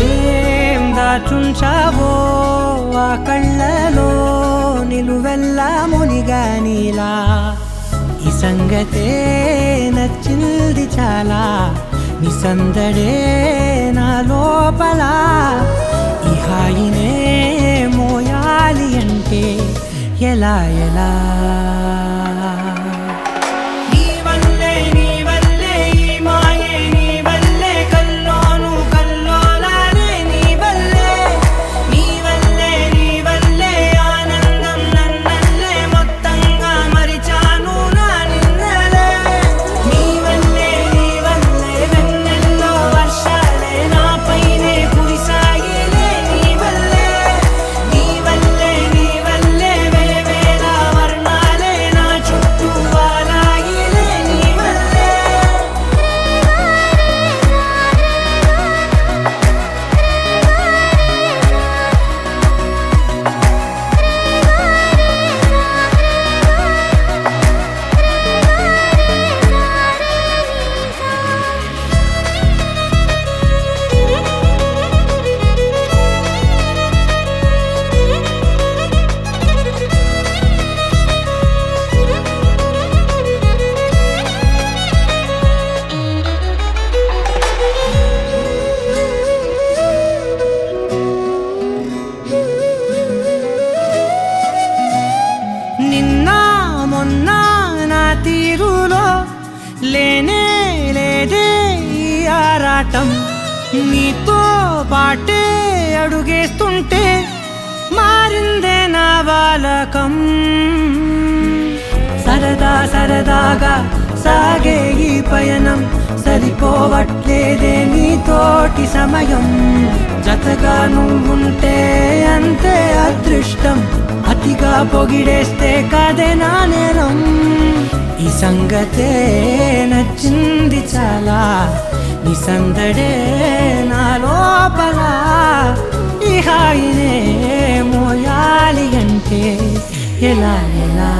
ఏం దాచుంచావో ఆ కళ్ళలో నిలువెల్లా మునిగానిలా ఈ సంగతే నచ్చింది చాలా నీ సందడే నా లోపల ఈ హాయినే మోయాలి అంటే ఎలా ఎలా తీరులో లేనే లేదే ఈ ఆరాటం నీతో పాటే అడుగేస్తుంటే మారిందే నా బాలకం సరదా సరదాగా సాగే ఈ పయనం సరిపోవట్లేదే నీతోటి సమయం జతగా నువ్వుంటే అంతే అదృష్టం అతిగా పొగిడేస్తే కాదే నా నేరం ఈ సంగతే నచ్చింది చాలా నీ సందడే నా లోపల ఈ హాయినే మోయాలి అంటే ఎలా ఎలా